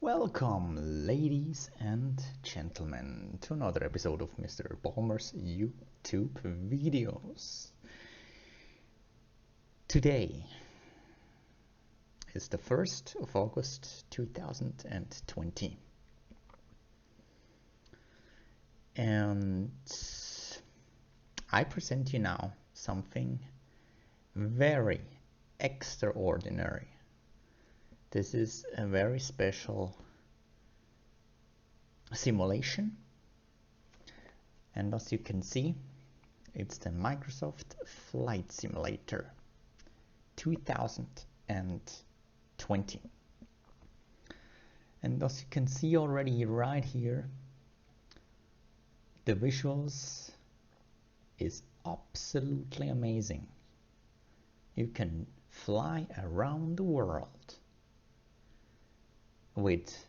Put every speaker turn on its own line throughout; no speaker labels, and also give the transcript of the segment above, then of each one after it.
Welcome, ladies and gentlemen, to another episode of Mr. Balmer's YouTube videos. Today is the 1st of August 2020, and I present you now something very extraordinary. This is a very special simulation, and as you can see, it's the Microsoft Flight Simulator 2020. And as you can see already right here, the visuals is absolutely amazing. You can fly around the world with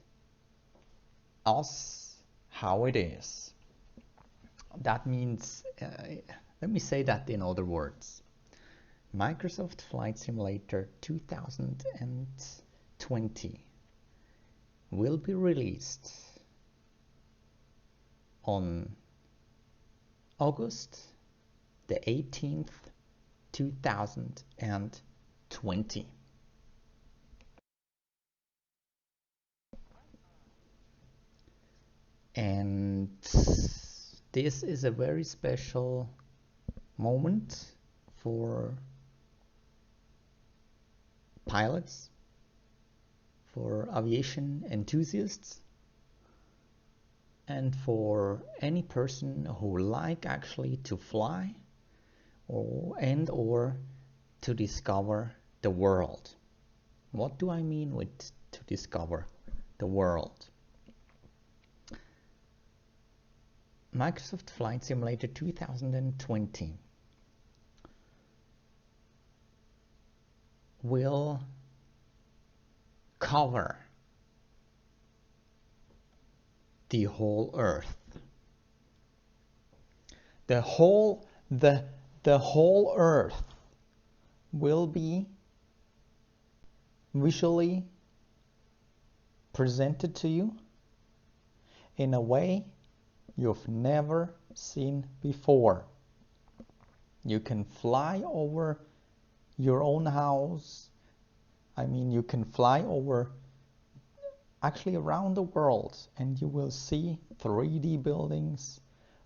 us how it is. That means, let me say that in other words. Microsoft Flight Simulator 2020 will be released on August the 18th, 2020. And this is a very special moment for pilots, for aviation enthusiasts, and for any person who like actually to fly or to discover the world. What do I mean with to discover the world? Microsoft Flight Simulator 2020 will cover the whole Earth. The whole Earth will be visually presented to you in a way you've never seen before. You can fly over your own house. I mean, you can fly over actually around the world, and you will see 3D buildings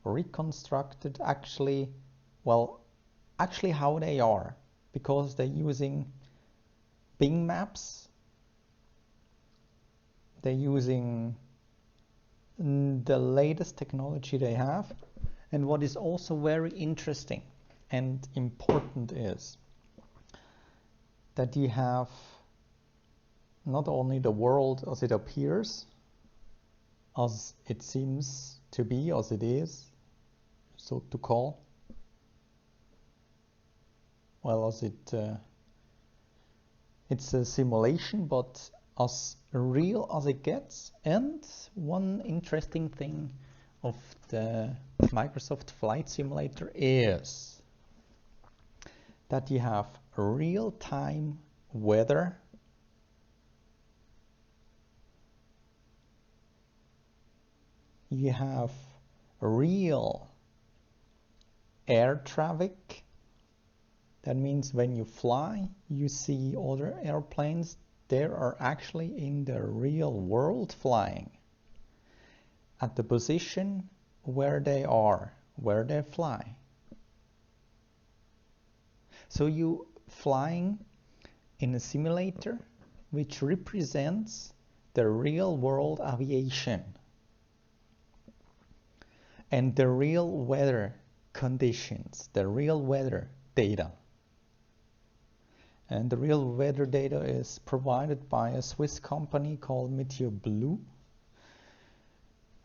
reconstructed actually how they are, because they're using Bing maps. They're using the latest technology they have. And what is also very interesting and important is that you have not only the world as it appears, as it seems to be, as it is, so to call, well, as it's a simulation, but as real as it gets. And one interesting thing of the Microsoft Flight Simulator is that you have real-time weather, you have real air traffic. That means when you fly, you see other airplanes. They are actually in the real world flying at the position where they fly. So you flying in a simulator which represents the real world aviation and the real weather conditions, the real weather data. And the real weather data is provided by a Swiss company called Meteor Blue.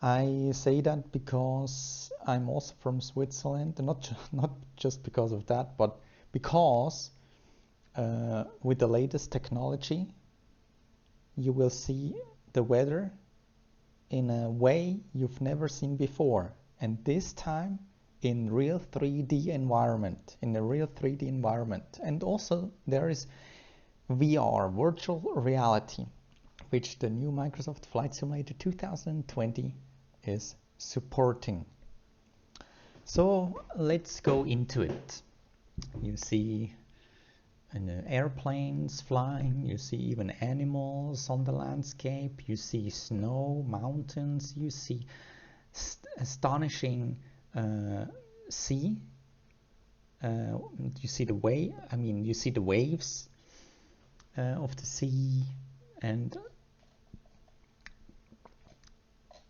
I say that because I'm also from Switzerland, and not just because of that, but because with the latest technology, you will see the weather in a way you've never seen before, and this time in real 3D environment, And also there is VR, virtual reality. which the new Microsoft Flight Simulator 2020 is supporting. So let's go into it. You see airplanes flying, you see even animals on the landscape, you see snow, mountains, you see astonishing sea. You see the waves of the sea, and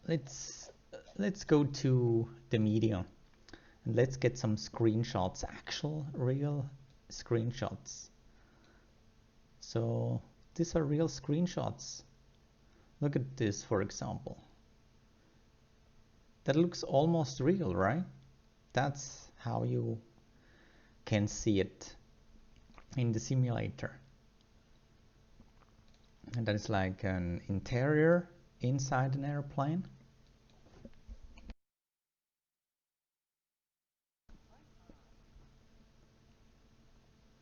let's go to the media and let's get some screenshots, actual real screenshots. So these are real screenshots. Look at this, for example. That looks almost real, right? That's how you can see it in the simulator. And that is like an interior inside an airplane.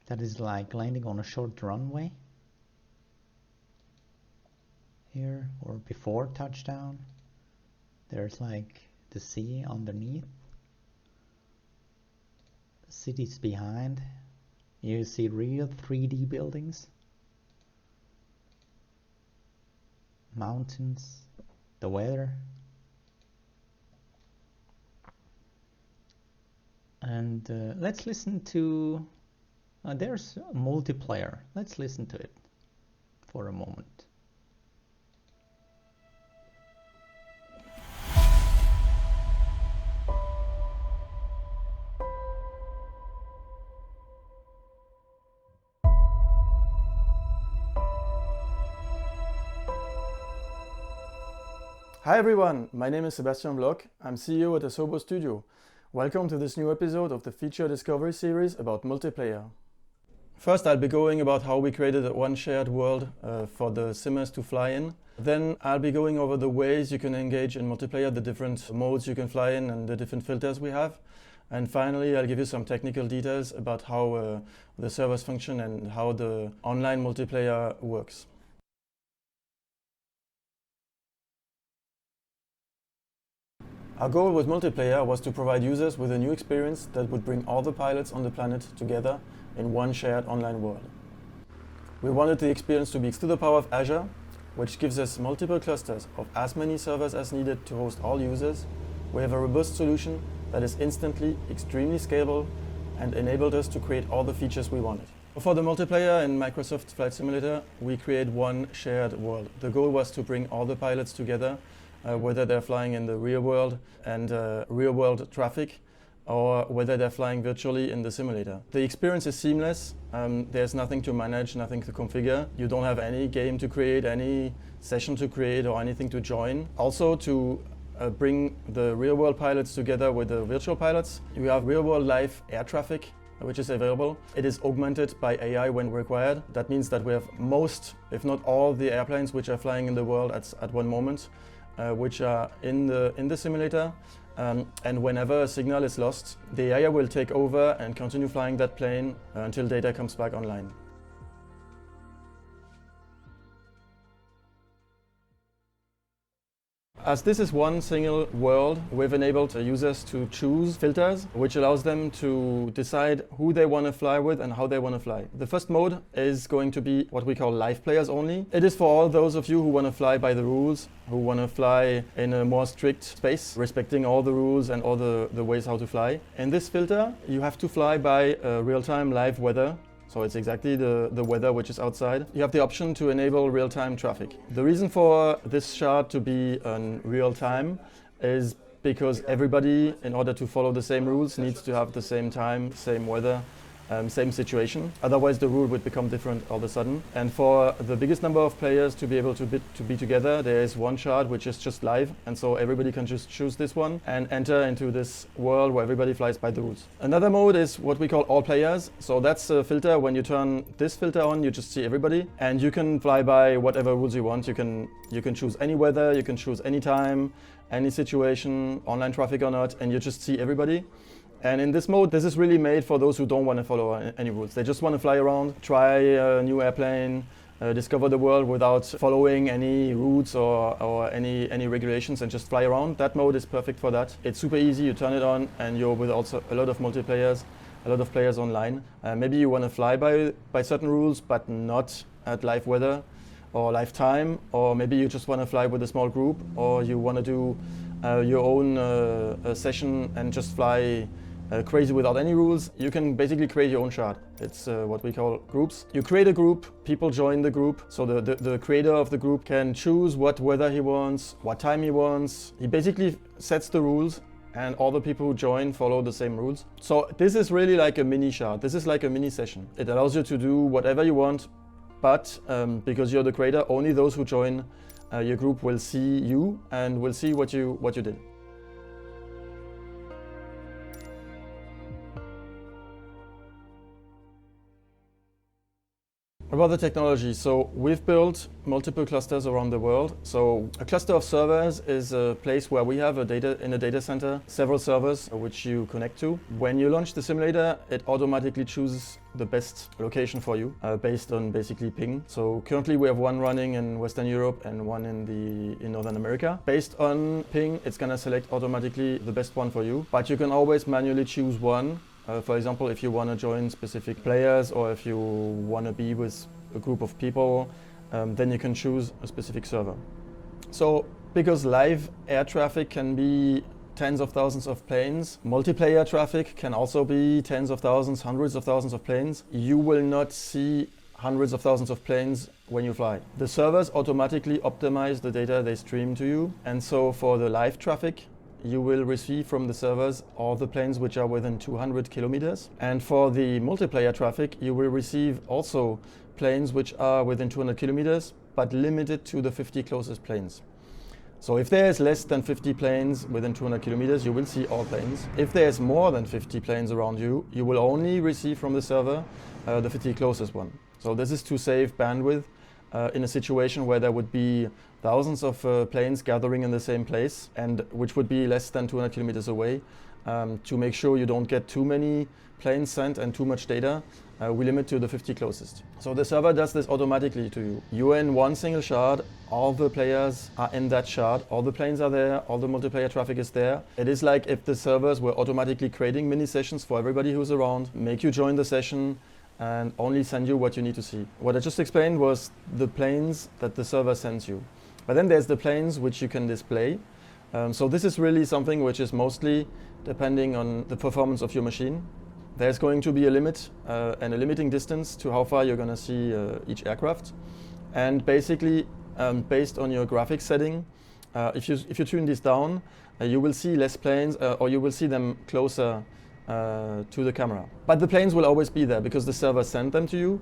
That is like landing on a short runway here, or before touchdown. There's like the sea underneath, the cities behind. You see real 3D buildings, mountains, the weather. And let's listen to there's a multiplayer. Let's listen to it for a moment.
Hi everyone, my name is Sebastian Bloch. I'm CEO at Asobo Studio. Welcome to this new episode of the Feature Discovery series about multiplayer. First, I'll be going about how we created one shared world for the simmers to fly in. Then I'll be going over the ways you can engage in multiplayer, the different modes you can fly in and the different filters we have. And finally, I'll give you some technical details about how the servers function and how the online multiplayer works. Our goal with multiplayer was to provide users with a new experience that would bring all the pilots on the planet together in one shared online world. We wanted the experience to be to the power of Azure, which gives us multiple clusters of as many servers as needed to host all users. We have a robust solution that is instantly extremely scalable and enabled us to create all the features we wanted. For the multiplayer in Microsoft Flight Simulator, we create one shared world. The goal was to bring all the pilots together, whether they're flying in the real world and real world traffic, or whether they're flying virtually in the simulator. The experience is seamless. There's nothing to manage, nothing to configure. You don't have any game to create, any session to create, or anything to join. Also, to bring the real world pilots together with the virtual pilots, you have real world live air traffic, which is available. It is augmented by AI when required. That means that we have most, if not all, the airplanes which are flying in the world at one moment, which are in the simulator. And whenever a signal is lost, the AI will take over and continue flying that plane until data comes back online. As this is one single world, we've enabled users to choose filters, which allows them to decide who they want to fly with and how they want to fly. The first mode is going to be what we call live players only. It is for all those of you who want to fly by the rules, who want to fly in a more strict space, respecting all the rules and all the ways how to fly. In this filter, you have to fly by real-time live weather. So it's exactly the weather which is outside. You have the option to enable real-time traffic. The reason for this chart to be on real-time is because everybody, in order to follow the same rules, needs to have the same time, same weather, same situation. Otherwise the rule would become different all of a sudden. And for the biggest number of players to be able to be together, there is one chart which is just live, and so everybody can just choose this one and enter into this world where everybody flies by the rules. Another mode is what we call all players. So that's a filter. When you turn this filter on, you just see everybody, and you can fly by whatever rules you want. You can choose any weather, you can choose any time, any situation, online traffic or not, and you just see everybody. And in this mode, this is really made for those who don't want to follow any rules. They just want to fly around, try a new airplane, discover the world without following any routes or any regulations and just fly around. That mode is perfect for that. It's super easy, you turn it on and you're with also a lot of multiplayers, a lot of players online. Maybe you want to fly by certain rules but not at live weather or live time, or maybe you just want to fly with a small group, or you want to do your own session and just fly crazy without any rules. You can basically create your own shard. It's what we call groups. You create a group, people join the group. So the creator of the group can choose what weather he wants, what time he wants. He basically sets the rules and all the people who join follow the same rules. So this is really like a mini shard. This is like a mini session. It allows you to do whatever you want, but because you're the creator, only those who join your group will see you and will see what you did. About the technology, so we've built multiple clusters around the world. So a cluster of servers is a place where we have in a data center, several servers which you connect to. When you launch the simulator, it automatically chooses the best location for you based on basically ping. So currently we have one running in Western Europe and one in Northern America. Based on ping, it's gonna select automatically the best one for you, but you can always manually choose one. For example, if you want to join specific players or if you want to be with a group of people, then you can choose a specific server. So because live air traffic can be tens of thousands of planes, multiplayer traffic can also be tens of thousands, hundreds of thousands of planes, you will not see hundreds of thousands of planes when you fly. The servers automatically optimize the data they stream to you, and so for the live traffic, you will receive from the servers all the planes which are within 200 kilometers. And for the multiplayer traffic, you will receive also planes which are within 200 kilometers, but limited to the 50 closest planes. So if there is less than 50 planes within 200 kilometers, you will see all planes. If there's more than 50 planes around you, you will only receive from the server the 50 closest one. So this is to save bandwidth in a situation where there would be thousands of planes gathering in the same place, and which would be less than 200 kilometers away. To make sure you don't get too many planes sent and too much data, we limit to the 50 closest. So the server does this automatically to you. You're in one single shard, all the players are in that shard, all the planes are there, all the multiplayer traffic is there. It is like if the servers were automatically creating mini sessions for everybody who's around, make you join the session, and only send you what you need to see. What I just explained was the planes that the server sends you. But then there's the planes which you can display. So this is really something which is mostly depending on the performance of your machine. There's going to be a limit and a limiting distance to how far you're going to see each aircraft. And basically, based on your graphics setting, if you tune this down, you will see less planes or you will see them closer to the camera. But the planes will always be there because the server sent them to you.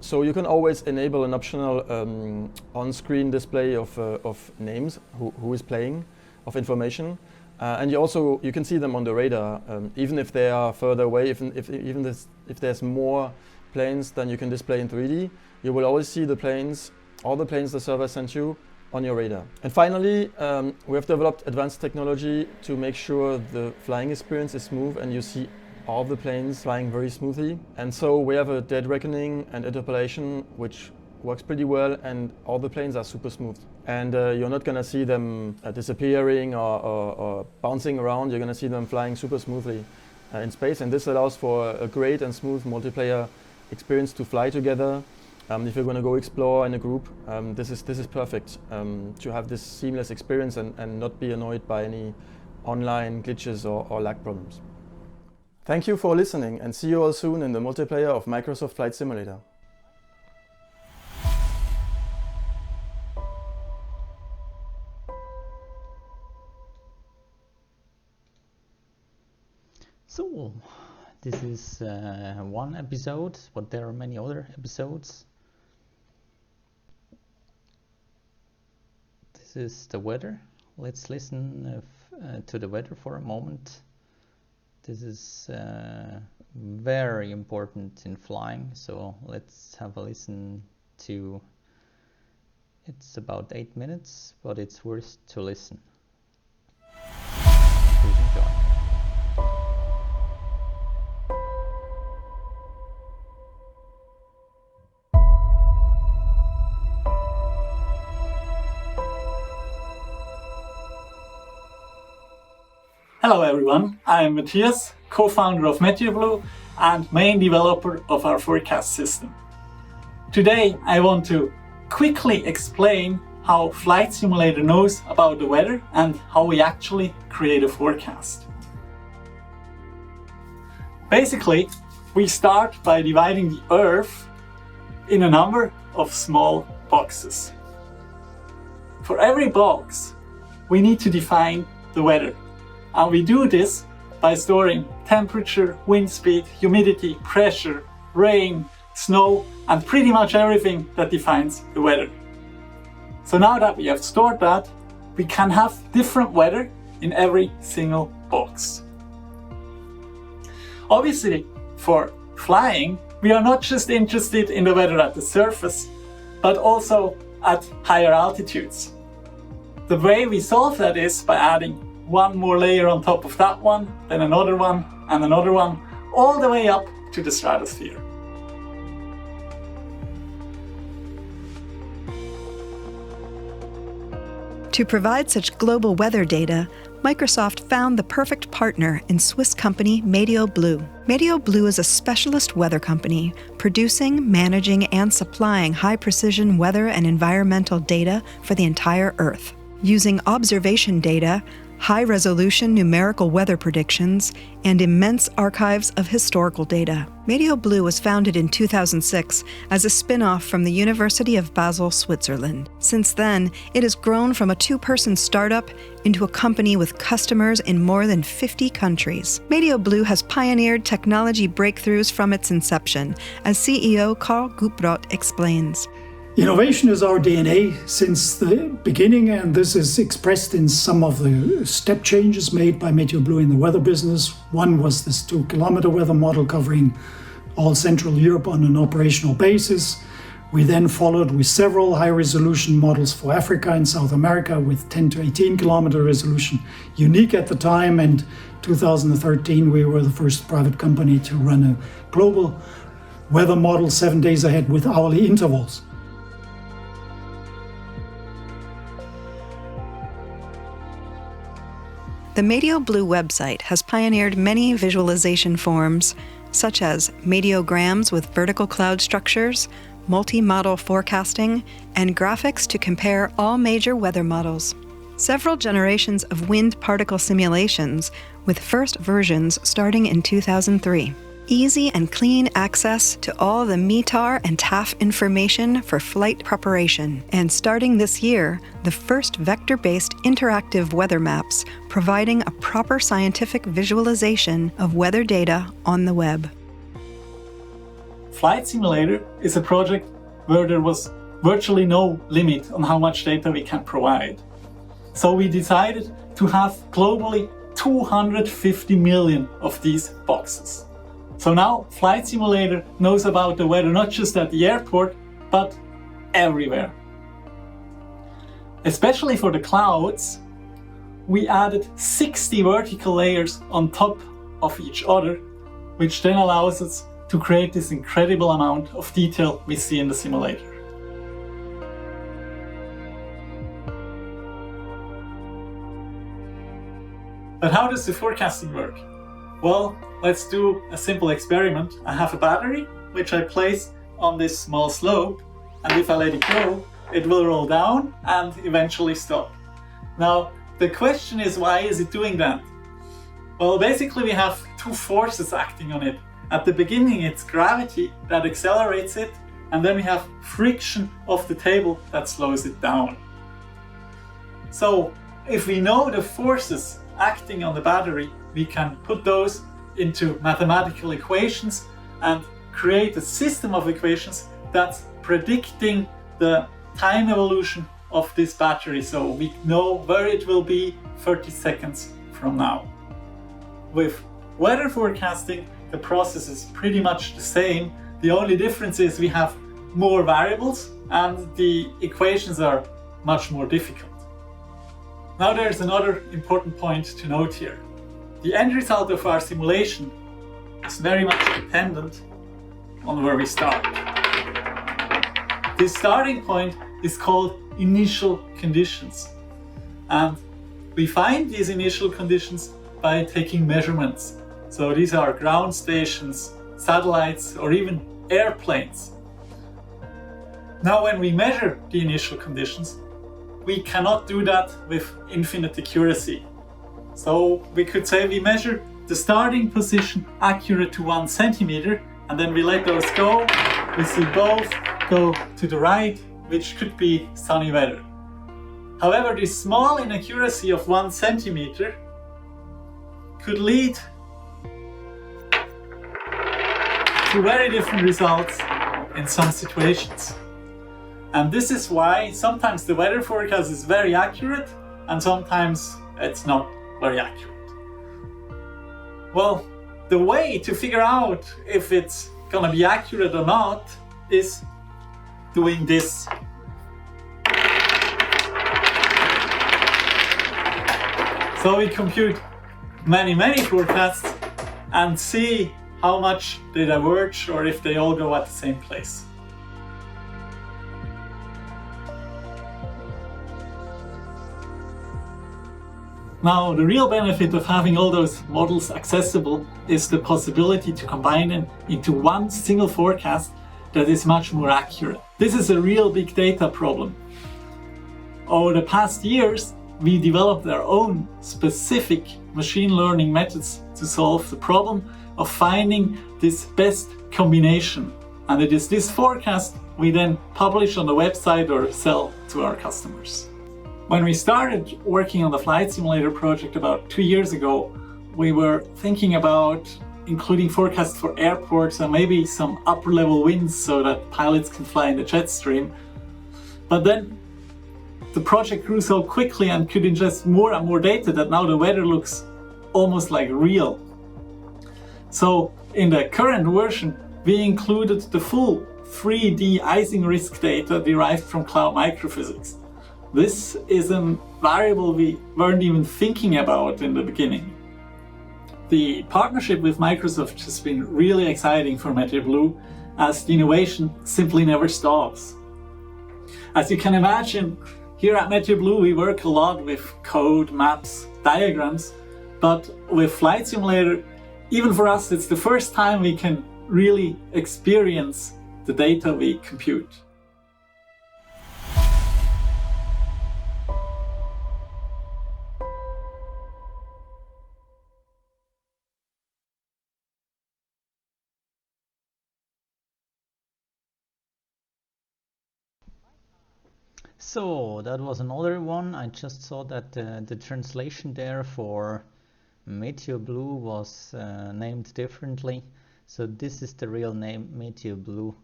So you can always enable an optional on-screen display of names, who is playing, of information. And you can see them on the radar, even if they are further away, if there's more planes than you can display in 3D, you will always see the planes, all the planes the server sent you, on your radar. And finally, we have developed advanced technology to make sure the flying experience is smooth and you see all the planes flying very smoothly. And so we have a dead reckoning and interpolation which works pretty well, and all the planes are super smooth. And you're not going to see them disappearing or bouncing around. You're going to see them flying super smoothly in space, and this allows for a great and smooth multiplayer experience to fly together. If you're going to go explore in a group, this is perfect to have this seamless experience and not be annoyed by any online glitches or lag problems. Thank you for listening, and see you all soon in the multiplayer of Microsoft Flight Simulator.
So, this is one episode, but there are many other episodes. This is the weather. Let's listen to the weather for a moment. This is very important in flying, so let's have a listen to. It's about 8 minutes, but it's worth to listen. Please enjoy.
Hello everyone, I'm Matthias, co-founder of MeteorBlue and main developer of our forecast system. Today I want to quickly explain how Flight Simulator knows about the weather and how we actually create a forecast. Basically, we start by dividing the Earth in a number of small boxes. For every box, we need to define the weather. And we do this by storing temperature, wind speed, humidity, pressure, rain, snow, and pretty much everything that defines the weather. So now that we have stored that, we can have different weather in every single box. Obviously, for flying, we are not just interested in the weather at the surface, but also at higher altitudes. The way we solve that is by adding one more layer on top of that one, then another one, and another one, all the way up to the stratosphere.
To provide such global weather data, Microsoft found the perfect partner in Swiss company MeteorBlue. MeteorBlue is a specialist weather company producing, managing, and supplying high-precision weather and environmental data for the entire Earth. Using observation data, high-resolution numerical weather predictions, and immense archives of historical data. MeteorBlue was founded in 2006 as a spin-off from the University of Basel, Switzerland. Since then, it has grown from a two-person startup into a company with customers in more than 50 countries. MeteorBlue has pioneered technology breakthroughs from its inception, as CEO Karl Gubrot explains.
Innovation is our DNA since the beginning, and this is expressed in some of the step changes made by MeteorBlue in the weather business. One was this 2-kilometer weather model covering all Central Europe on an operational basis. We then followed with several high-resolution models for Africa and South America with 10 to 18-kilometer resolution, unique at the time, and 2013 we were the first private company to run a global weather model 7 days ahead with hourly intervals.
The MeteorBlue website has pioneered many visualization forms, such as meteograms with vertical cloud structures, multi-model forecasting, and graphics to compare all major weather models. Several generations of wind particle simulations, with first versions starting in 2003. Easy and clean access to all the METAR and TAF information for flight preparation. And starting this year, the first vector-based interactive weather maps providing a proper scientific visualization of weather data on the web.
Flight Simulator is a project where there was virtually no limit on how much data we can provide. So we decided to have globally 250 million of these boxes. So now Flight Simulator knows about the weather not just at the airport, but everywhere. Especially for the clouds, we added 60 vertical layers on top of each other, which then allows us to create this incredible amount of detail we see in the simulator. But how does the forecasting work? Well, let's do a simple experiment. I have a battery, which I place on this small slope, and if I let it go, it will roll down and eventually stop. Now, the question is, why is it doing that? Well, basically we have two forces acting on it. At the beginning, it's gravity that accelerates it, and then we have friction of the table that slows it down. So, if we know the forces acting on the battery, we can put those into mathematical equations and create a system of equations that's predicting the time evolution of this battery, so we know where it will be 30 seconds from now. With weather forecasting, the process is pretty much the same. The only difference is we have more variables and the equations are much more difficult. Now there's another important point to note here. The end result of our simulation is very much dependent on where we start. This starting point is called initial conditions. And we find these initial conditions by taking measurements. So these are ground stations, satellites, or even airplanes. Now, when we measure the initial conditions, we cannot do that with infinite accuracy. So we could say we measure the starting position accurate to 1 centimeter, and then we let those go. We see both go to the right, which could be sunny weather. However, this small inaccuracy of 1 centimeter could lead to very different results in some situations. And this is why sometimes the weather forecast is very accurate and sometimes it's not very accurate. Well, the way to figure out if it's gonna be accurate or not is doing this. So we compute many forecasts and see how much they diverge or if they all go at the same place. Now, the real benefit of having all those models accessible is the possibility to combine them into one single forecast that is much more accurate. This is a real big data problem. Over the past years, we developed our own specific machine learning methods to solve the problem of finding this best combination. And it is this forecast we then publish on the website or sell to our customers. When we started working on the flight simulator project about 2 years ago, we were thinking about including forecasts for airports and maybe some upper level winds so that pilots can fly in the jet stream. But then the project grew so quickly and could ingest more and more data that now the weather looks almost like real. So in the current version, we included the full 3D icing risk data derived from cloud microphysics. This is a variable we weren't even thinking about in the beginning. The partnership with Microsoft has been really exciting for Meteor Blue, as the innovation simply never stops. As you can imagine, here at Meteor Blue we work a lot with code, maps, diagrams, but with Flight Simulator, even for us, it's the first time we can really experience the data we compute.
So that was another one. I just saw that the translation there for Meteor Blue was named differently. So this is the real name, Meteor Blue.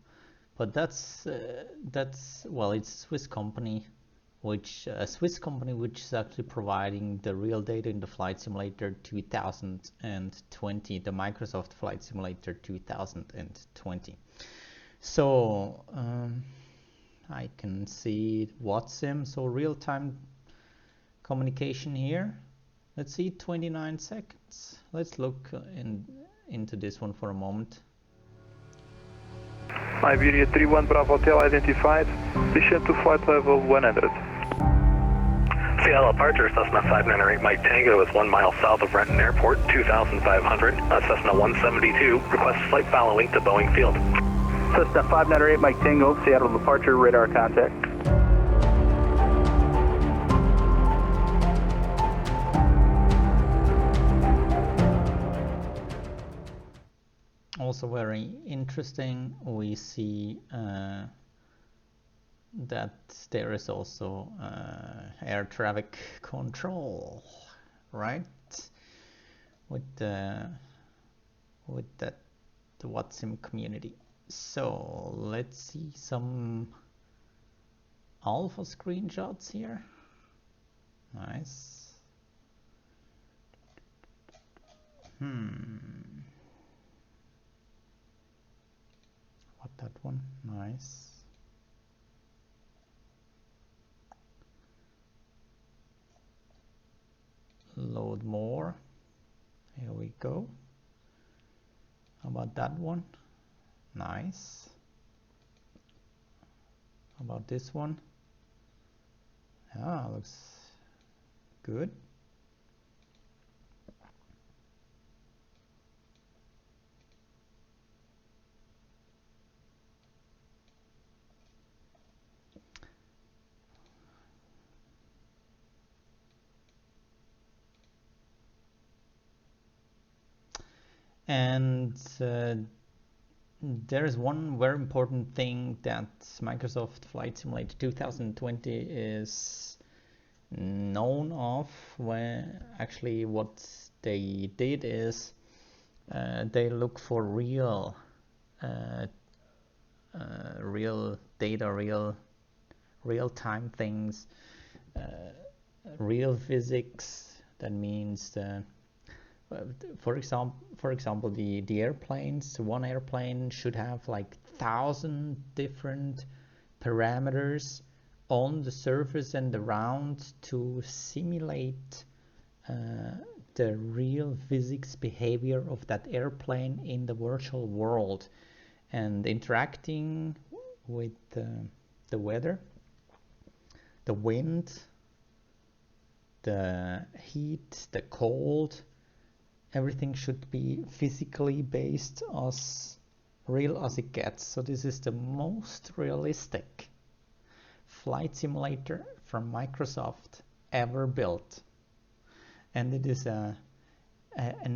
But that's well, it's a Swiss company, which is actually providing the real data in the Flight Simulator 2020, the Microsoft Flight Simulator 2020. So I can see WhatSim, so real-time communication here. Let's see, 29 seconds. Let's look into this one for a moment.
Iberia 31 Bravo Hotel identified. Descend to flight level 100.
Seattle departure, Cessna 598 Mike Tango is 1 mile south of Renton Airport, 2,500. Cessna 172, request flight following to Boeing Field.
Cessna 598 Mike Tango, Seattle departure, radar contact.
Also very interesting, we see that there is also air traffic control, right? With the WhatSim community. So let's see some alpha screenshots here. Nice. What, that one? Nice. Load more. Here we go. How about that one? Nice. How about this one? Yeah, looks good. And there is one very important thing that Microsoft Flight Simulator 2020 is known of. When actually what they did is they look for real data, real-time things, real physics. That means for example, the airplanes. One airplane should have like 1,000 different parameters on the surface and around to simulate the real physics behavior of that airplane in the virtual world, and interacting with the weather, the wind, the heat, the cold. Everything should be physically based as real as it gets. So this is the most realistic flight simulator from Microsoft ever built. And it is an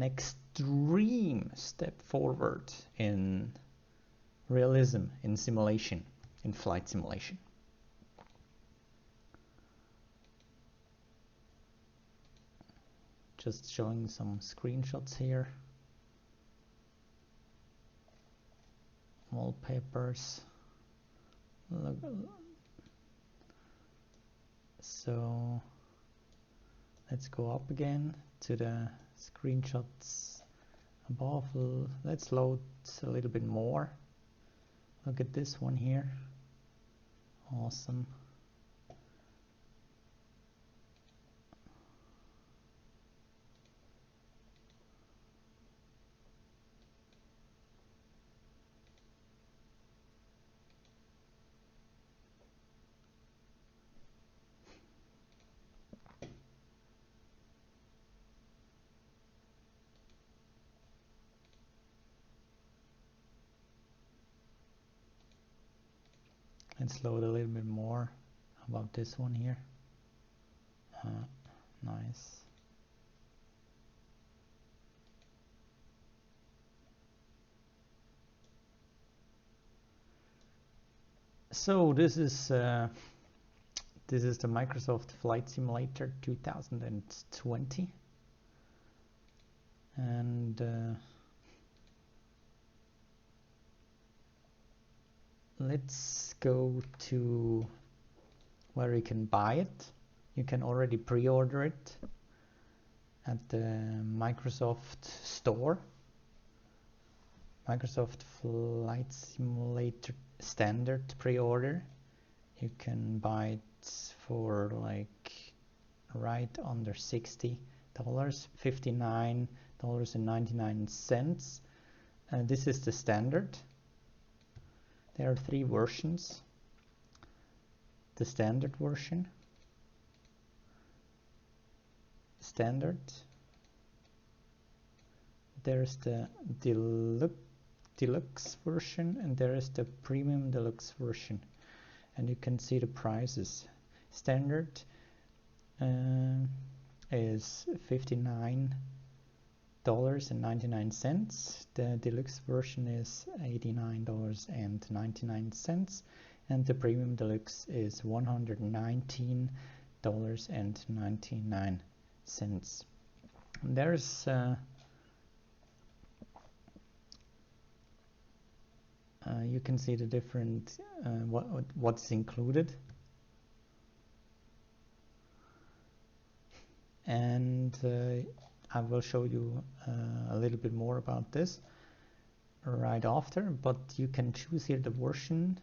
extreme step forward in realism, in simulation, in flight simulation. Just showing some screenshots here. Wallpapers. Look. So let's go up again to the screenshots above. Let's load a little bit more. Look at this one here. Awesome. Let's load a little bit more about this one here. Nice. So this is the Microsoft Flight Simulator 2020, and let's go to where you can buy it. You can already pre-order it at the Microsoft store. Microsoft Flight Simulator Standard pre-order. You can buy it for like right under $60, $59.99. This is the standard. There are 3 versions. The standard version, standard. There's the deluxe version, and there is the premium deluxe version. And you can see the prices. Standard is $59.99. The deluxe version is $89.99, and the premium deluxe is $119.99. There's you can see the different what's included, and I will show you a little bit more about this right after, but you can choose here the version,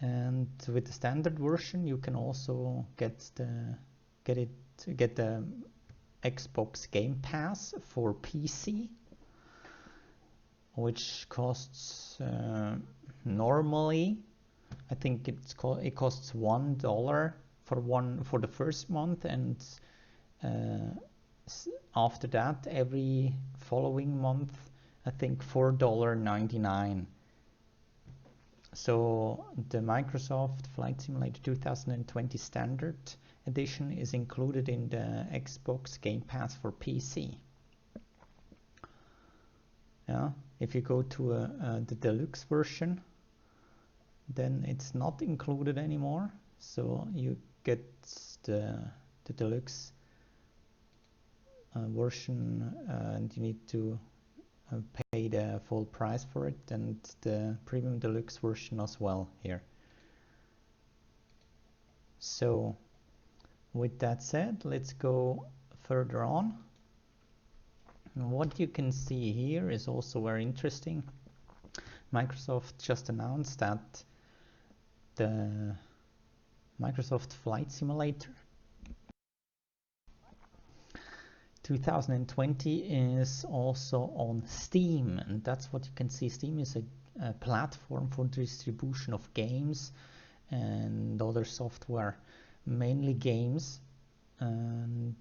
and with the standard version you can also get the Xbox Game Pass for PC, which costs normally, I think it costs $1 for the first month, and after that every following month I think $4.99. So the Microsoft Flight Simulator 2020 Standard Edition is included in the Xbox Game Pass for PC. If you go to the deluxe version, then it's not included anymore. So you get the deluxe version, and you need to pay the full price for it, and the premium deluxe version as well here. So with that said, let's go further on. And what you can see here is also very interesting. Microsoft just announced that the Microsoft Flight Simulator 2020 is also on Steam, and that's what you can see. Steam is a platform for distribution of games and other software, mainly games, and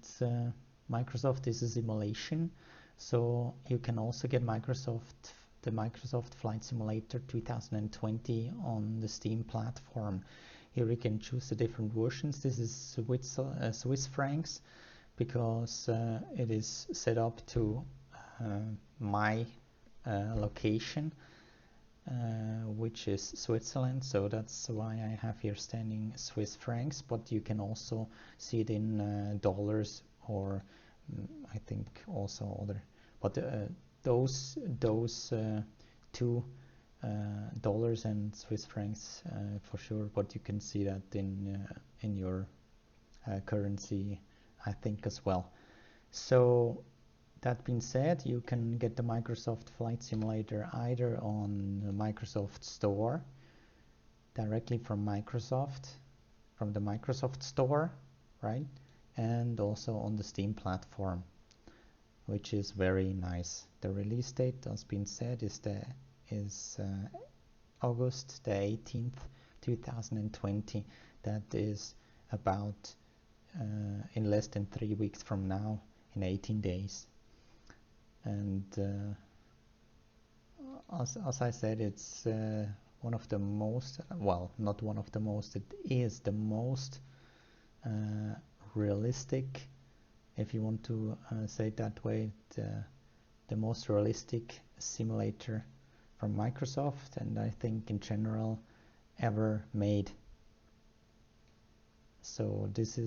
Microsoft is a simulation, so you can also get the Microsoft Flight Simulator 2020 on the Steam platform. Here you can choose the different versions. This is Swiss francs, because it is set up to my location, which is Switzerland, so that's why I have here standing Swiss francs, but you can also see it in dollars, or I think also other, but those two, dollars and Swiss francs for sure, but you can see that in your currency, I think, as well. So that being said, you can get the Microsoft Flight Simulator either on the Microsoft Store, directly from Microsoft, from the Microsoft Store, right? And also on the Steam platform, which is very nice. The release date, as been said, is August the 18th, 2020. That is about in less than 3 weeks from now, in 18 days. And as I said, it's one of the most, well, not one of the most, it is the most realistic, if you want to say it that way, the most realistic simulator from Microsoft, and I think in general ever made. So this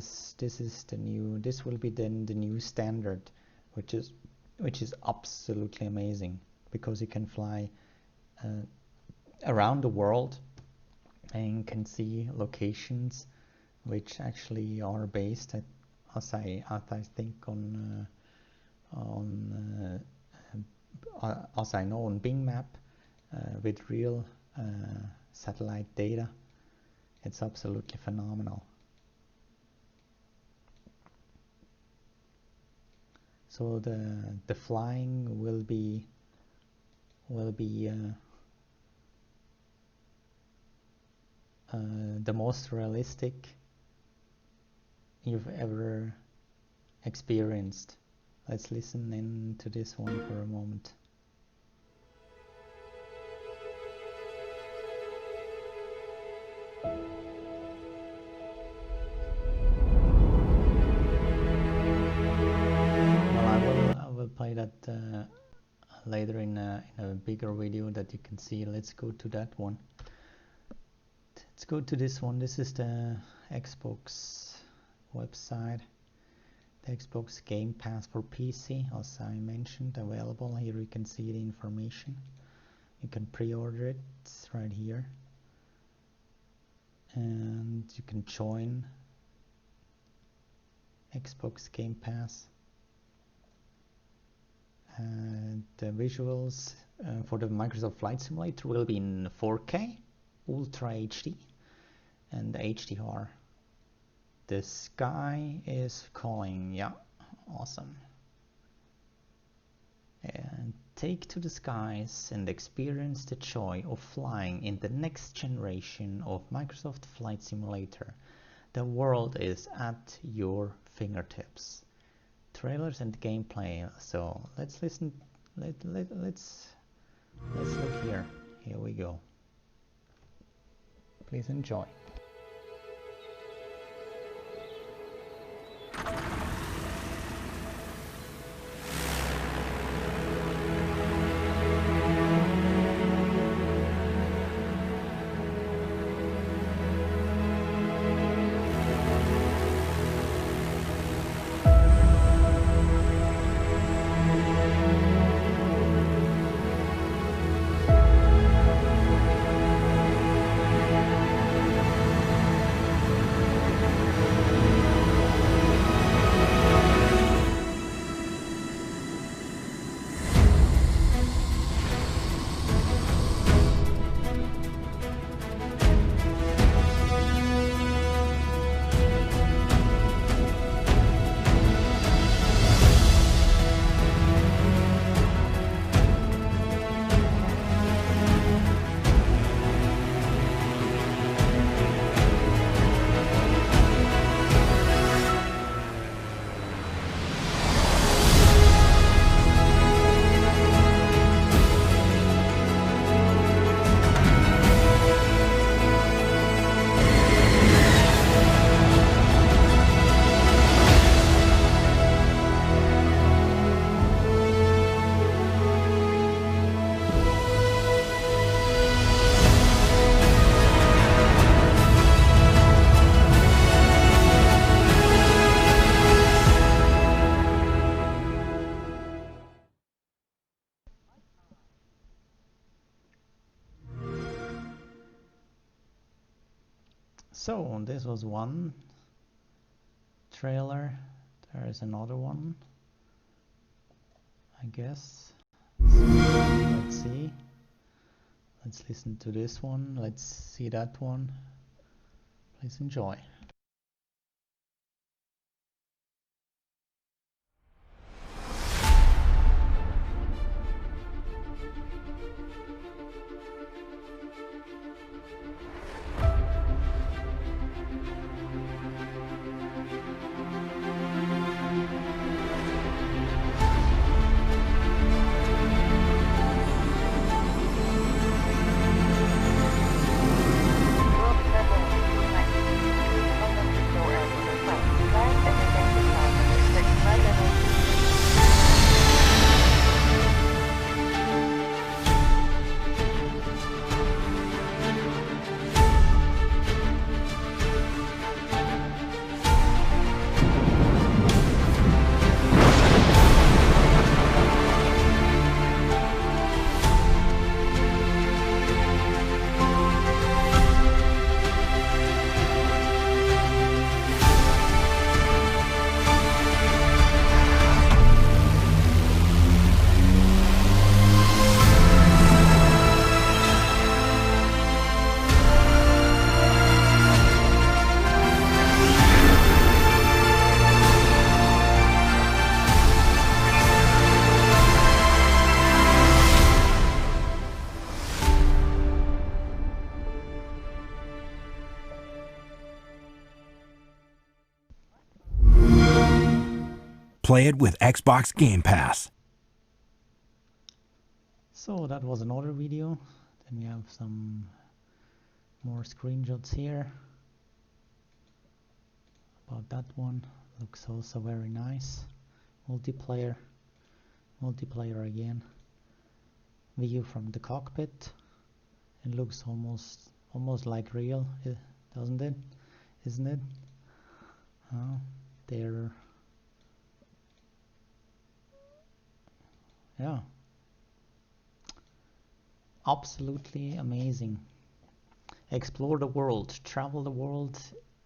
will be then the new standard, which is absolutely amazing, because you can fly around the world and can see locations which actually are based at, as I think as I know, on Bing Map, with real satellite data. It's absolutely phenomenal. So the flying will be the most realistic you've ever experienced. Let's listen in to this one for a moment. Play that later in a bigger video that you can see. Let's go to that one. Let's go to this one. This is the Xbox website. The Xbox Game Pass for PC, as I mentioned, available. Here you can see the information. You can pre-order it. It's right here. And you can join Xbox Game Pass. The visuals for the Microsoft Flight Simulator will be in 4K, Ultra HD, and HDR. The sky is calling, yeah, awesome. And take to the skies and experience the joy of flying in the next generation of Microsoft Flight Simulator. The world is at your fingertips. Trailers and gameplay. So let's listen. Let's look here. Here we go. Please enjoy. So this was one trailer. There is another one, I guess. Let's see. Let's listen to this one. Let's see that one. Please enjoy.
Play it with Xbox Game Pass.
So that was another video. Then we have some more screenshots here about that one. Looks also very nice. Multiplayer again. View from the cockpit. It looks almost like real, doesn't it? Isn't it? There. Yeah. Absolutely amazing. Explore the world, travel the world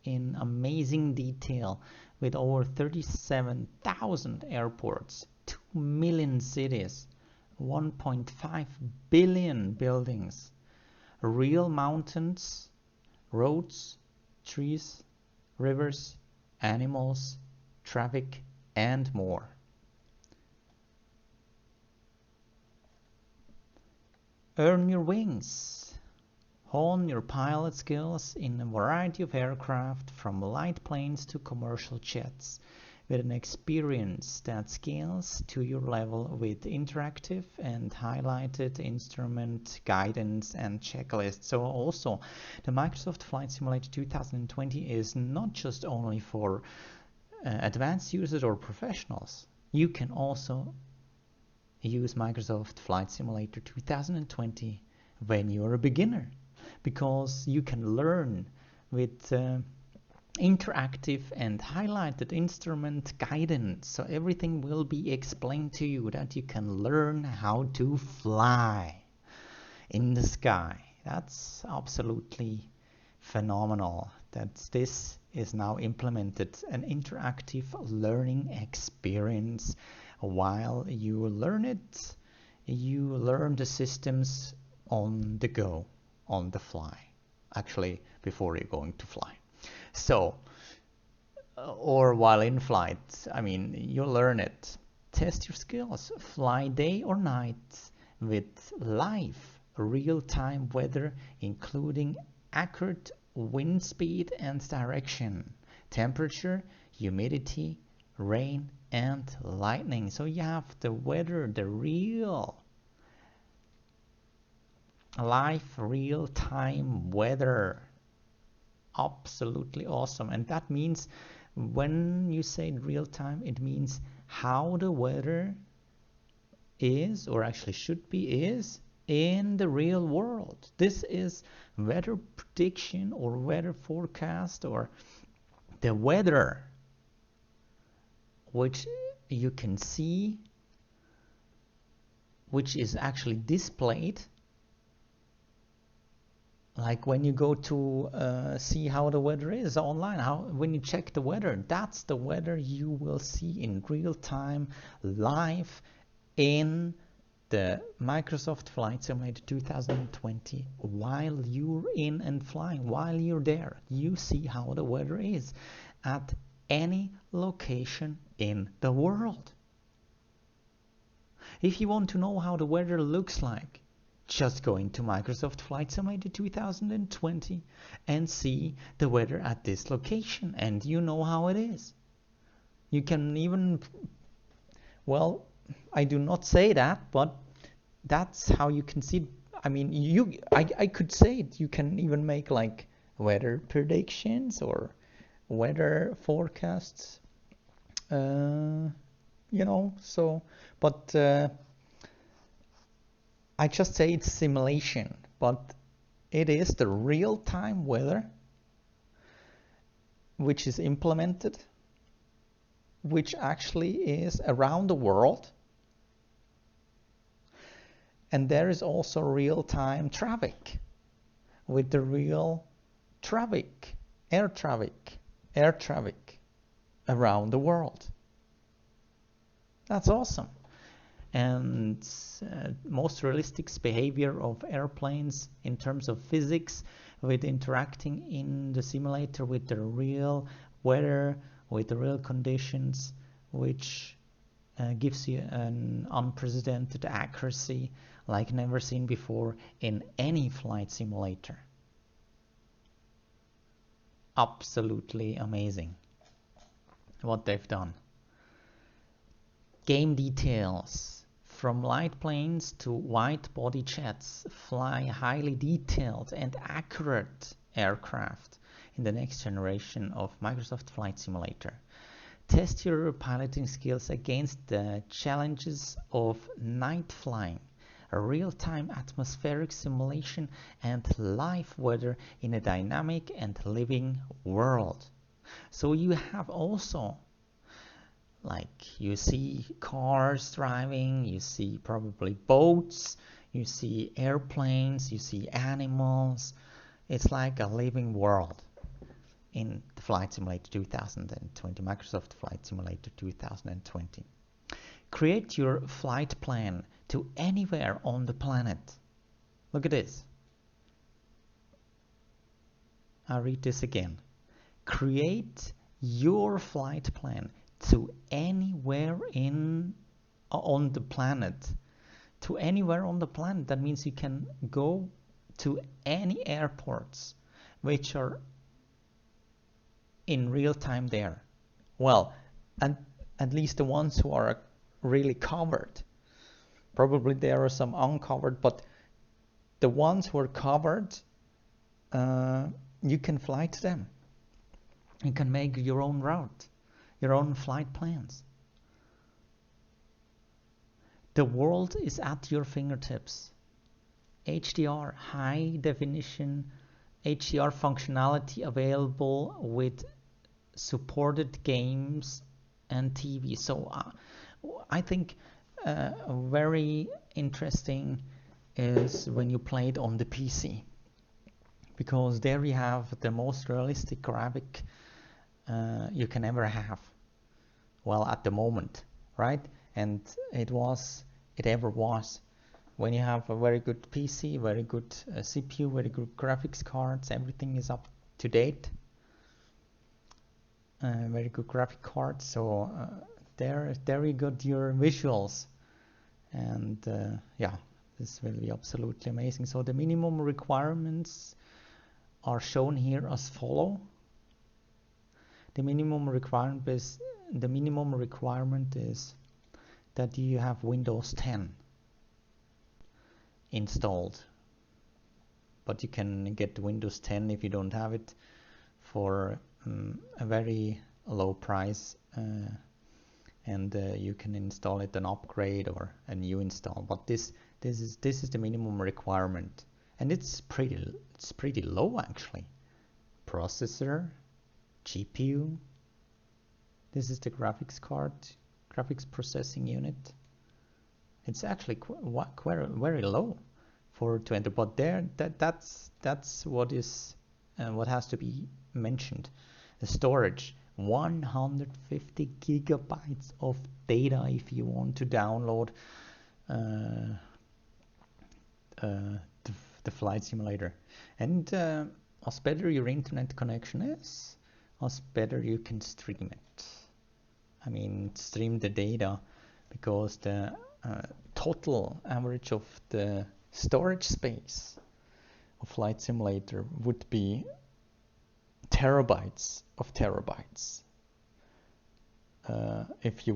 in amazing detail with over 37,000 airports, 2 million cities, 1.5 billion buildings, real mountains, roads, trees, rivers, animals, traffic, and more. Earn your wings. Hone your pilot skills in a variety of aircraft, from light planes to commercial jets, with an experience that scales to your level with interactive and highlighted instrument guidance and checklists. So also, the Microsoft Flight Simulator 2020 is not just only for advanced users or professionals. You can also use Microsoft Flight Simulator 2020 when you're a beginner, because you can learn with interactive and highlighted instrument guidance. So everything will be explained to you, that you can learn how to fly in the sky. That's absolutely phenomenal that this is now implemented, an interactive learning experience. While you learn it, you learn the systems on the go, on the fly, actually before you're going to fly. So, or while in flight, I mean, you learn it. Test your skills, fly day or night with live, real-time weather, including accurate wind speed and direction, temperature, humidity, rain, and lightning. So you have the weather, the real live real-time weather. Absolutely awesome. And that means, when you say real-time, it means how the weather is, or actually should be, is in the real world. This is weather prediction or weather forecast, or the weather which you can see, which is actually displayed like when you go to see how the weather is online, when you check the weather, that's the weather you will see in real time, live in the Microsoft Flight Simulator 2020 while you're in and flying, while you're there. You see how the weather is at any location in the world. If you want to know how the weather looks like, just go into Microsoft Flight Simulator 2020 and see the weather at this location, and you know how it is. You can even, well, I do not say that, but that's how you can see. I mean, I could say it. You can even make like weather predictions or weather forecasts, you know. So, but I just say it's simulation, but it is the real-time weather which is implemented, which actually is around the world. And there is also real-time traffic with the real traffic, air traffic around the world. That's awesome. And most realistic behavior of airplanes in terms of physics, with interacting in the simulator with the real weather, with the real conditions, which gives you an unprecedented accuracy like never seen before in any flight simulator. Absolutely amazing what they've done. Game details. From light planes to wide body jets, fly highly detailed and accurate aircraft in the next generation of Microsoft Flight Simulator. Test your piloting skills against the challenges of night flying, a real-time atmospheric simulation, and live weather in a dynamic and living world. So you have also, like, you see cars driving, you see probably boats, you see airplanes, you see animals. It's like a living world in the Flight Simulator 2020, Microsoft Flight Simulator 2020. Create your flight plan to anywhere on the planet. Look at this. I'll read this again. Create your flight plan to anywhere on the planet. To anywhere on the planet. That means you can go to any airports which are in real time there. Well, and at least the ones who are really covered. Probably there are some uncovered, but the ones who are covered, you can fly to them. You can make your own route, your own flight plans. The world is at your fingertips. HDR, high definition HDR functionality available with supported games and TV. So I think very interesting is when you play it on the PC, because there you have the most realistic graphic you can ever have. Well, at the moment, right? And it ever was. When you have a very good PC, very good CPU, very good graphics cards, everything is up to date. Very good graphic cards. So there you got your visuals, and yeah, this will be absolutely amazing. So the minimum requirements are shown here as follow. The minimum requirement is that you have Windows 10 installed, but you can get Windows 10 if you don't have it for a very low price, and you can install it an upgrade or a new install. But this is the minimum requirement, and it's pretty low actually. Processor, GPU. This is the graphics card, graphics processing unit. It's actually very low to enter. But that's what is what has to be mentioned. The storage, 150 gigabytes of data if you want to download the flight simulator. And as better your internet connection is, as better you can stream it. I mean, stream the data, because the total average of the storage space of Flight Simulator would be terabytes of terabytes. If you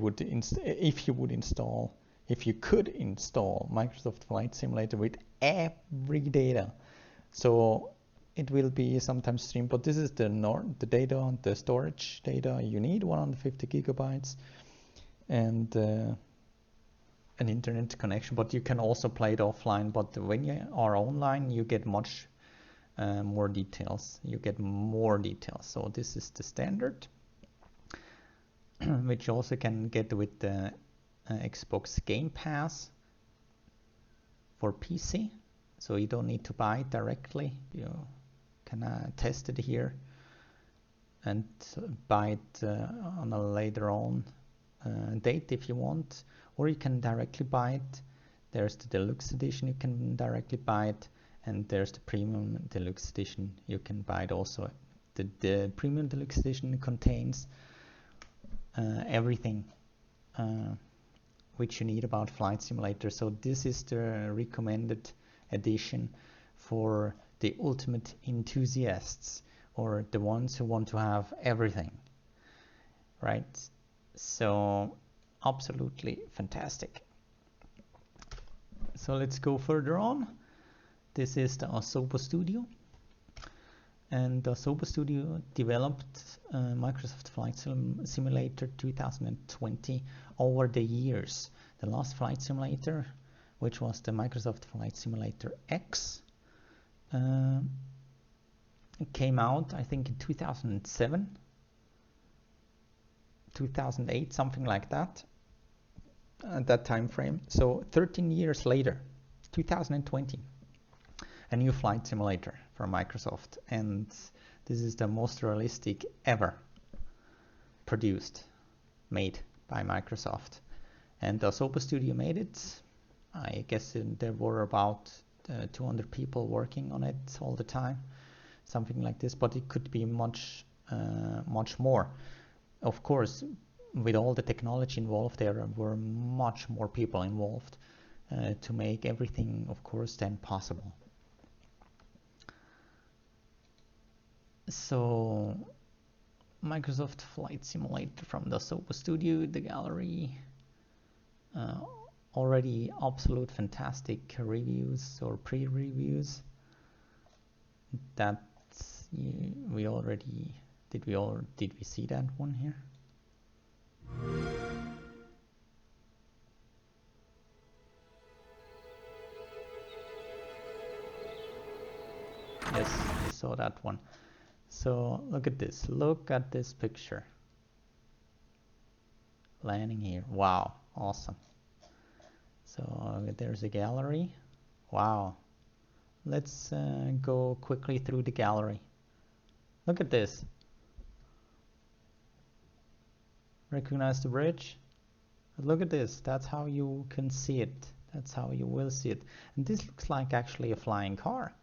could install Microsoft Flight Simulator with every data, so it will be sometimes streamed. But this is the data, the storage data you need, 150 gigabytes, and an internet connection. But you can also play it offline. But when you are online, you get much more details. So this is the standard, which you also can get with the Xbox Game Pass for PC. So you don't need to buy it directly. You can test it here and buy it on a later on date if you want, or you can directly buy it. There's the deluxe edition, you can directly buy it, and there's the premium deluxe edition, you can buy it also. The premium deluxe edition contains everything which you need about Flight Simulator. So this is the recommended edition for the ultimate enthusiasts, or the ones who want to have everything, right? So absolutely fantastic. So let's go further on. This is the Asobo Studio, and the Asobo Studio developed Microsoft Flight Simulator 2020 over the years. The last Flight Simulator, which was the Microsoft Flight Simulator X, it came out, I think, in 2007, 2008, something like that, at that time frame. So 13 years later, 2020, a new flight simulator from Microsoft, and this is the most realistic ever made by Microsoft. And the Asobo Studio made it. I guess there were about 200 people working on it all the time, something like this, but it could be much more. Of course, with all the technology involved, there were much more people involved to make everything, of course, then possible. So Microsoft Flight Simulator from the Asobo Studio, the gallery, already absolute fantastic reviews or pre-reviews that we already did we see that one here? Yes, we saw that one. So look at this picture. Landing here. Wow, awesome. So there's a gallery. Wow. Let's go quickly through the gallery. Look at this. Recognize the bridge? Look at this. That's how you can see it. That's how you will see it. And this looks like actually a flying car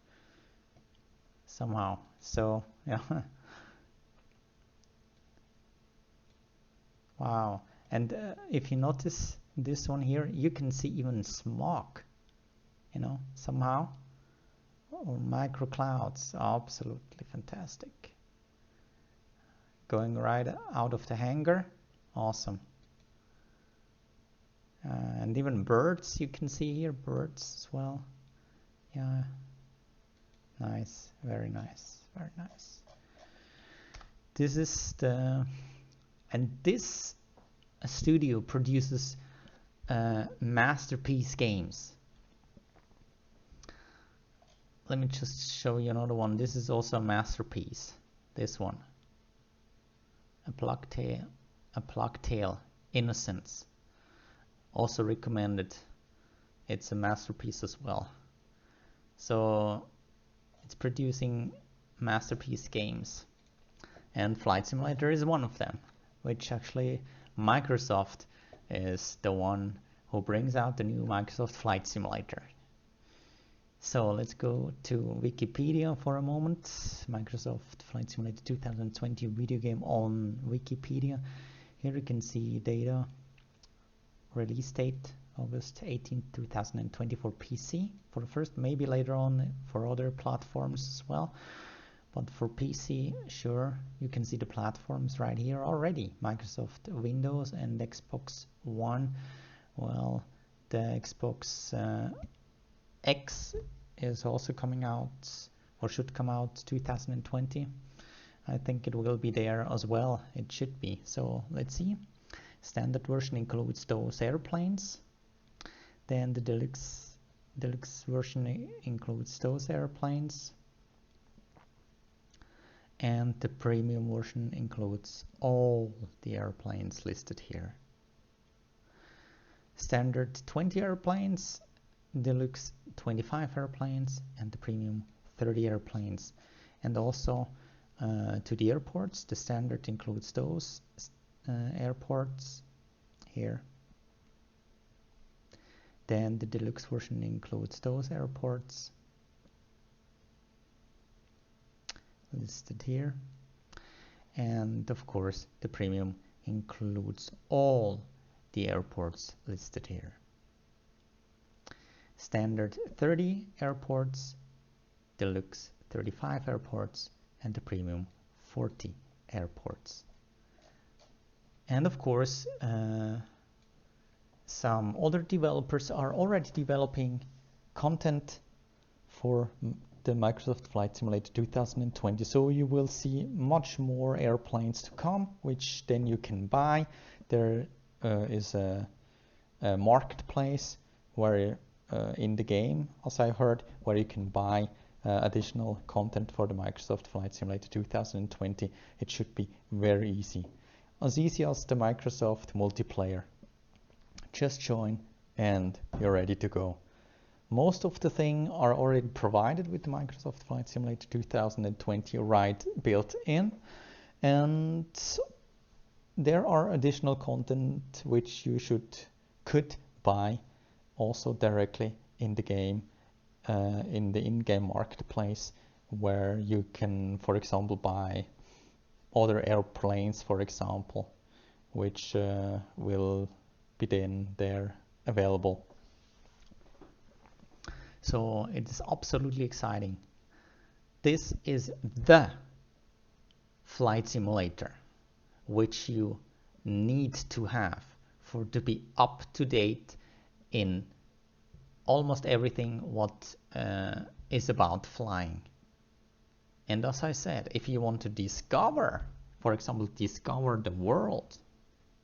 somehow. So yeah. Wow. And if you notice this one here, you can see even smog, somehow, or microclouds. Absolutely fantastic. Going right out of the hangar. Awesome. And even birds, you can see here, birds as well. Yeah. Nice. Very nice. Very nice. This is this studio produces masterpiece games. Let me just show you another one. This is also a masterpiece. This one. A Plague Tale, Innocence. Also recommended. It's a masterpiece as well. So it's producing masterpiece games, and Flight Simulator is one of them, which actually Microsoft is the one who brings out the new Microsoft Flight Simulator. So let's go to Wikipedia for a moment. Microsoft Flight Simulator 2020 video game on Wikipedia. Here you can see data, release date August 18, 2020 for PC for the first, maybe later on for other platforms as well. But for PC, sure, you can see the platforms right here already. Microsoft Windows and Xbox One. Well, the Xbox X is also coming out, or should come out 2020. I think it will be there as well. It should be. So let's see. Standard version includes those airplanes. Then the deluxe version includes those airplanes. And the premium version includes all the airplanes listed here. Standard 20 airplanes, deluxe 25 airplanes, and the premium 30 airplanes. And also to the airports, the standard includes those airports here. Then the deluxe version includes those airports listed here. And of course, the premium includes all the airports listed here. Standard 30 airports, deluxe 35 airports, and the premium 40 airports. And of course, some other developers are already developing content for the Microsoft Flight Simulator 2020. So you will see much more airplanes to come, which then you can buy. There is a marketplace where in the game, as I heard, where you can buy additional content for the Microsoft Flight Simulator 2020. It should be very easy as the Microsoft multiplayer. Just join and you're ready to go. Most of the things are already provided with the Microsoft Flight Simulator 2020 right built in, and there are additional content which you could buy also directly in the game, in the in-game marketplace, where you can, for example, buy other airplanes, for example, which will be then there available. So it's absolutely exciting. This is the flight simulator which you need to have to be up to date in almost everything what is about flying. And as I said, if you want to discover, for example, discover the world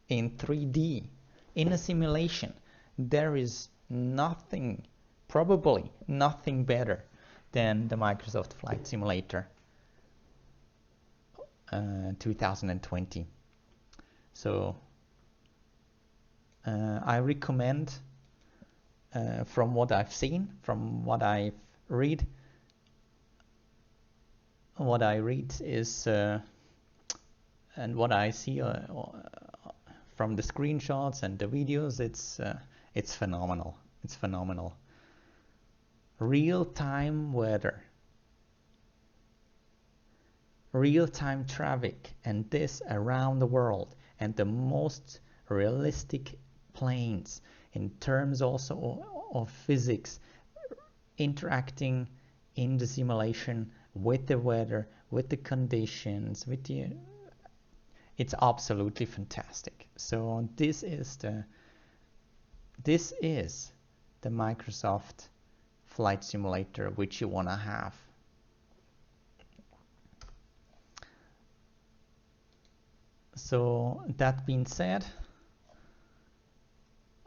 in 3D, in a simulation, there is nothing, probably nothing better than the Microsoft Flight Simulator 2020. So I recommend, from what I've seen, from what I've read, is and what I see from the screenshots and the videos, it's phenomenal. It's phenomenal. Real-time weather, real-time traffic, and this around the world, and the most realistic planes in terms also of physics, interacting in the simulation with the weather, with the conditions, with the... It's absolutely fantastic. So this is the Microsoft Flight Simulator which you want to have. So that being said,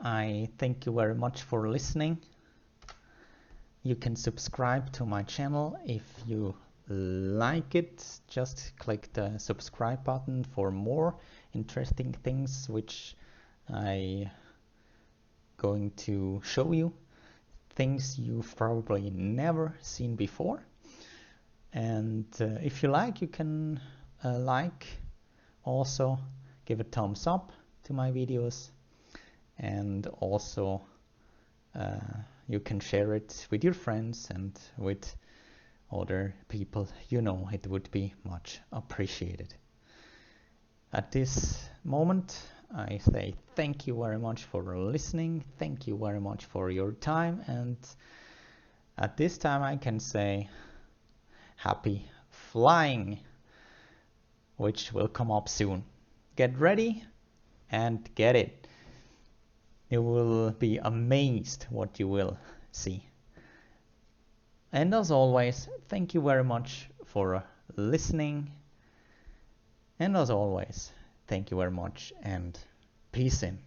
I thank you very much for listening. You can subscribe to my channel if you like it. Just click the subscribe button for more interesting things which I going to show you. things you've probably never seen before. And if you like, you can also give a thumbs up to my videos, and also you can share it with your friends and with other people. It would be much appreciated. At this moment, I say thank you very much for listening, thank you very much for your time, and at this time I can say happy flying, which will come up soon. Get ready and get it. You will be amazed what you will see. And as always, thank you very much for listening. And as always, thank you very much and peace in.